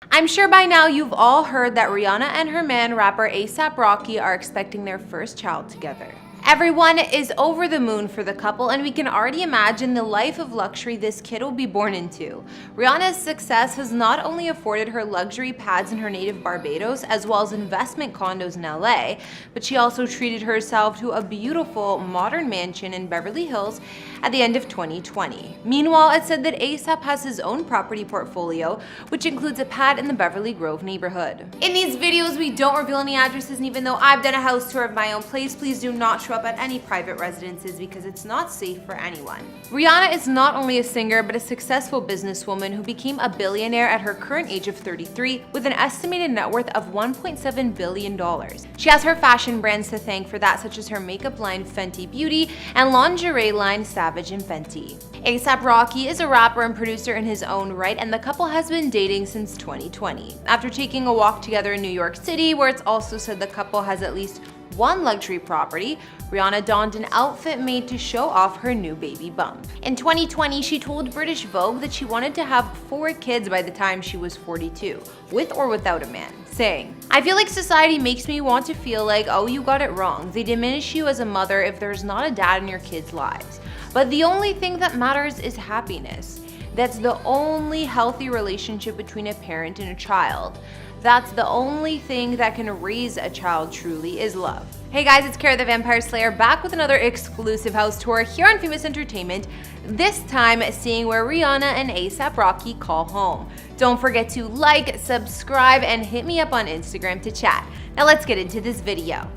I'm sure by now you've all heard that Rihanna and her man, rapper A$AP Rocky, are expecting their first child together. Everyone is over the moon for the couple, and we can already imagine the life of luxury this kid will be born into. Rihanna's success has not only afforded her luxury pads in her native Barbados, as well as investment condos in LA, but she also treated herself to a beautiful, modern mansion in Beverly Hills at the end of 2020. Meanwhile, it's said that A$AP has his own property portfolio, which includes a pad in the Beverly Grove neighborhood. In these videos, we don't reveal any addresses, and even though I've done a house tour of my own place, please do not show up at any private residences because it's not safe for anyone. Rihanna is not only a singer, but a successful businesswoman who became a billionaire at her current age of 33 with an estimated net worth of $1.7 billion. She has her fashion brands to thank for that, such as her makeup line Fenty Beauty and lingerie line Savage and Fenty. A$AP Rocky is a rapper and producer in his own right, and the couple has been dating since 2020. After taking a walk together in New York City, where it's also said the couple has at least one luxury property, Rihanna donned an outfit made to show off her new baby bump. In 2020, she told British Vogue that she wanted to have 4 kids by the time she was 42, with or without a man, saying, "I feel like society makes me want to feel like, oh, you got it wrong. They diminish you as a mother if there's not a dad in your kids' lives. But the only thing that matters is happiness. That's the only healthy relationship between a parent and a child. That's the only thing that can raise a child truly is love." Hey guys, it's Kara the Vampire Slayer back with another exclusive house tour here on Famous Entertainment, this time seeing where Rihanna and A$AP Rocky call home. Don't forget to like, subscribe, and hit me up on Instagram to chat. Now let's get into this video.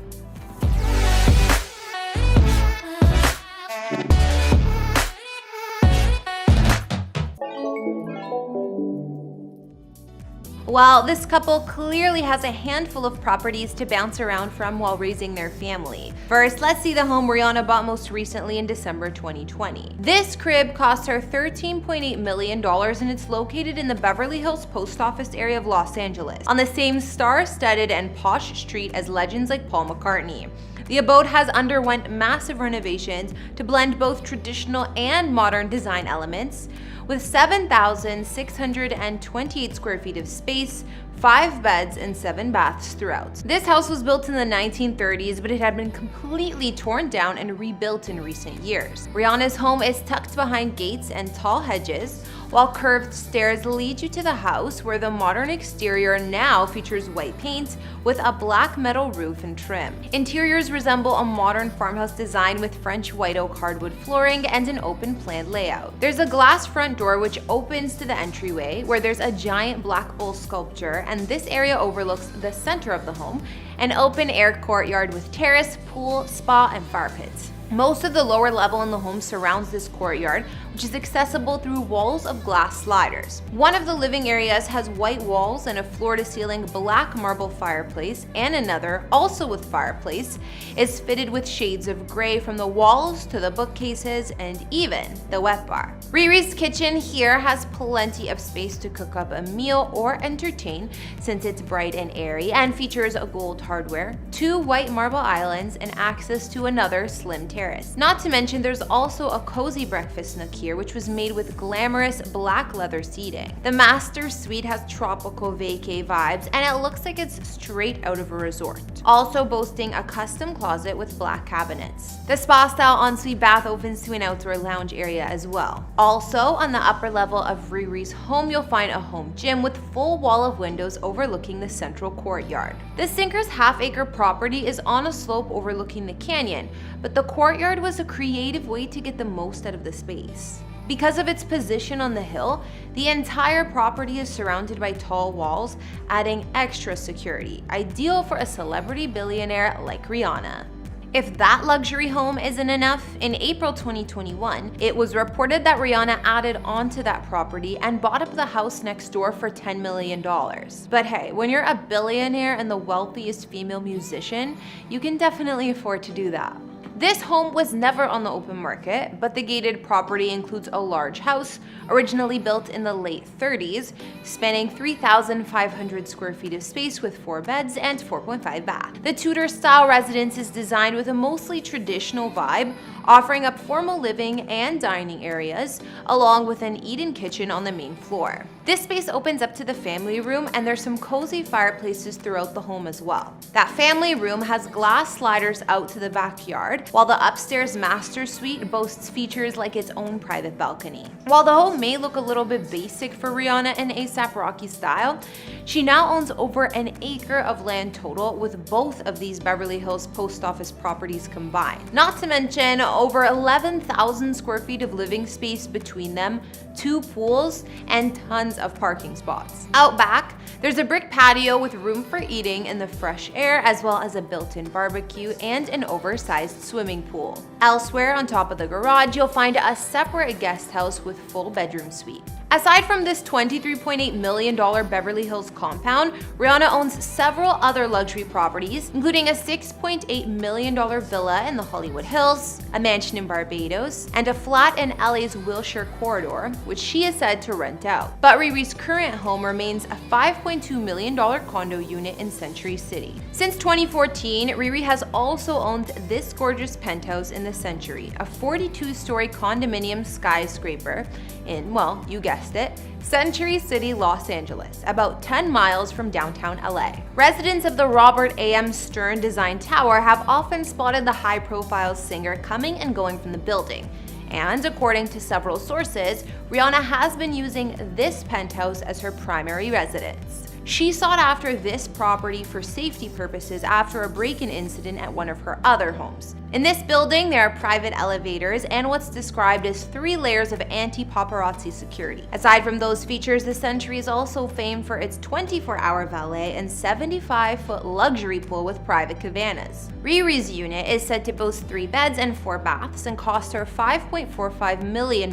Well, this couple clearly has a handful of properties to bounce around from while raising their family. First, let's see the home Rihanna bought most recently in December 2020. This crib cost her $13.8 million, and it's located in the Beverly Hills post office area of Los Angeles, on the same star-studded and posh street as legends like Paul McCartney. The abode has underwent massive renovations to blend both traditional and modern design elements, with 7,628 square feet of space, 5 beds, and 7 baths throughout. This house was built in the 1930s, but it had been completely torn down and rebuilt in recent years. Rihanna's home is tucked behind gates and tall hedges, while curved stairs lead you to the house, where the modern exterior now features white paint with a black metal roof and trim. Interiors resemble a modern farmhouse design with French white oak hardwood flooring and an open plan layout. There's a glass front door which opens to the entryway, where there's a giant black bull sculpture, and this area overlooks the center of the home, an open-air courtyard with terrace, pool, spa, and fire pits. Most of the lower level in the home surrounds this courtyard, which is accessible through walls of glass sliders. One of the living areas has white walls and a floor-to-ceiling black marble fireplace, and another, also with fireplace, is fitted with shades of gray from the walls to the bookcases and even the wet bar. Riri's kitchen here has plenty of space to cook up a meal or entertain, since it's bright and airy and features a gold hardware, 2 white marble islands, and access to another slim terrace. Not to mention, there's also a cozy breakfast nook here, which was made with glamorous black leather seating. The master suite has tropical vacay vibes, and it looks like it's straight out of a resort, also boasting a custom closet with black cabinets. The spa-style ensuite bath opens to an outdoor lounge area as well. Also, on the upper level of Riri's home, you'll find a home gym with full wall of windows overlooking the central courtyard. The Sinker's half-acre property is on a slope overlooking the canyon, but the courtyard was a creative way to get the most out of the space. Because of its position on the hill, the entire property is surrounded by tall walls, adding extra security, ideal for a celebrity billionaire like Rihanna. If that luxury home isn't enough, in April 2021, it was reported that Rihanna added onto that property and bought up the house next door for $10 million. But hey, when you're a billionaire and the wealthiest female musician, you can definitely afford to do that. This home was never on the open market, but the gated property includes a large house, originally built in the late 30s, spanning 3,500 square feet of space with 4 beds and 4.5 baths. The Tudor-style residence is designed with a mostly traditional vibe, offering up formal living and dining areas, along with an eat-in kitchen on the main floor. This space opens up to the family room, and there's some cozy fireplaces throughout the home as well. That family room has glass sliders out to the backyard, while the upstairs master suite boasts features like its own private balcony. While the home may look a little bit basic for Rihanna in A$AP Rocky style, she now owns over an acre of land total with both of these Beverly Hills post office properties combined. Not to mention over 11,000 square feet of living space between them, 2 pools, and tons of parking spots. Out back, there's a brick patio with room for eating in the fresh air, as well as a built-in barbecue and an oversized swimming pool. Elsewhere on top of the garage, you'll find a separate guest house with full bedroom suite. Aside from this $23.8 million Beverly Hills compound, Rihanna owns several other luxury properties, including a $6.8 million villa in the Hollywood Hills, a mansion in Barbados, and a flat in LA's Wilshire corridor, which she is said to rent out. But Riri's current home remains a $5.2 million condo unit in Century City. Since 2014, Riri has also owned this gorgeous penthouse in the Century, a 42-story condominium skyscraper in, well, you guessed it, Century City, Los Angeles, about 10 miles from downtown LA. Residents of the Robert A.M. Stern designed tower have often spotted the high-profile singer coming and going from the building. And according to several sources, Rihanna has been using this penthouse as her primary residence. She sought after this property for safety purposes after a break-in incident at one of her other homes. In this building, there are private elevators and what's described as 3 layers of anti-paparazzi security. Aside from those features, the Century is also famed for its 24-hour valet and 75-foot luxury pool with private cabanas. Riri's unit is said to boast 3 beds and 4 baths and cost her $5.45 million,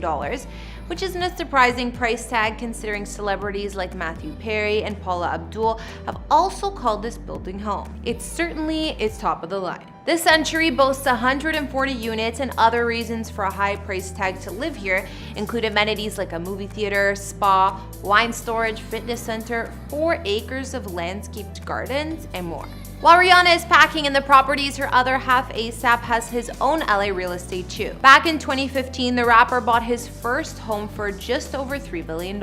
which isn't a surprising price tag considering celebrities like Matthew Perry and Paula Abdul have also called this building home. It certainly is top of the line. The Century boasts 140 units, and other reasons for a high price tag to live here include amenities like a movie theater, spa, wine storage, fitness center, 4 acres of landscaped gardens, and more. While Rihanna is packing in the properties, her other half, A$AP, has his own LA real estate too. Back in 2015, the rapper bought his first home for just over $3 billion.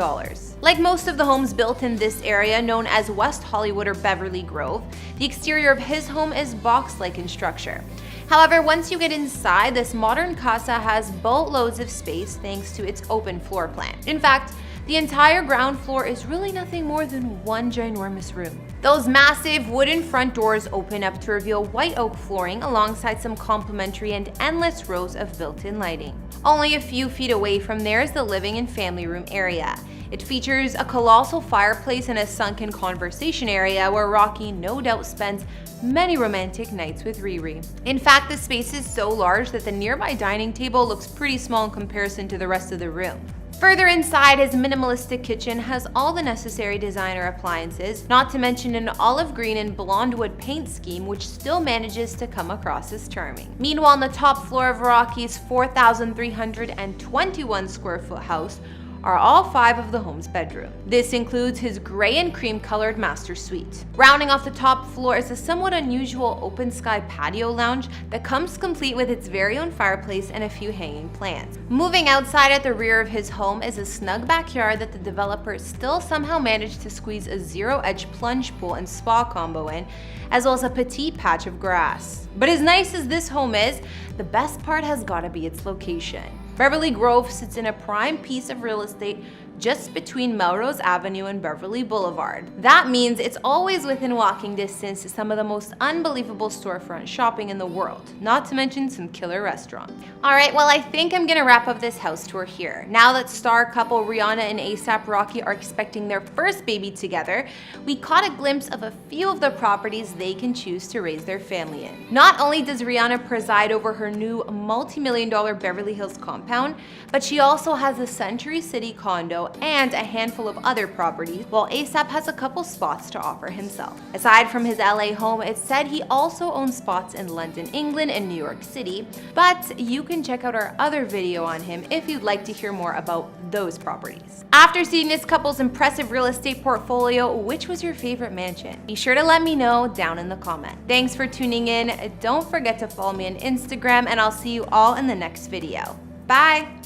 Like most of the homes built in this area, known as West Hollywood or Beverly Grove, the exterior of his home is box-like in structure. However, once you get inside, this modern casa has boatloads of space thanks to its open floor plan. In fact, the entire ground floor is really nothing more than one ginormous room. Those massive wooden front doors open up to reveal white oak flooring alongside some complimentary and endless rows of built-in lighting. Only a few feet away from there is the living and family room area. It features a colossal fireplace and a sunken conversation area where Rocky no doubt spends many romantic nights with Riri. In fact, the space is so large that the nearby dining table looks pretty small in comparison to the rest of the room. Further inside, his minimalistic kitchen has all the necessary designer appliances, not to mention an olive green and blonde wood paint scheme which still manages to come across as charming. Meanwhile, on the top floor of Rocky's 4,321 square foot house are all 5 of the home's bedrooms. This includes his gray and cream colored master suite. Rounding off the top floor is a somewhat unusual open sky patio lounge that comes complete with its very own fireplace and a few hanging plants. Moving outside at the rear of his home is a snug backyard that the developer still somehow managed to squeeze a zero-edge plunge pool and spa combo in, as well as a petite patch of grass. But as nice as this home is, the best part has gotta be its location. Beverly Grove sits in a prime piece of real estate just between Melrose Avenue and Beverly Boulevard. That means it's always within walking distance to some of the most unbelievable storefront shopping in the world, not to mention some killer restaurants. Alright, well I think I'm gonna wrap up this house tour here. Now that star couple Rihanna and A$AP Rocky are expecting their first baby together, we caught a glimpse of a few of the properties they can choose to raise their family in. Not only does Rihanna preside over her new multi-million-dollar Beverly Hills compound, but she also has a Century City condo and a handful of other properties, while A$AP has a couple spots to offer himself. Aside from his LA home, it's said he also owns spots in London, England, and New York City, but you can check out our other video on him if you'd like to hear more about those properties. After seeing this couple's impressive real estate portfolio, which was your favorite mansion? Be sure to let me know down in the comments. Thanks for tuning in. Don't forget to follow me on Instagram, and I'll see you all in the next video. Bye!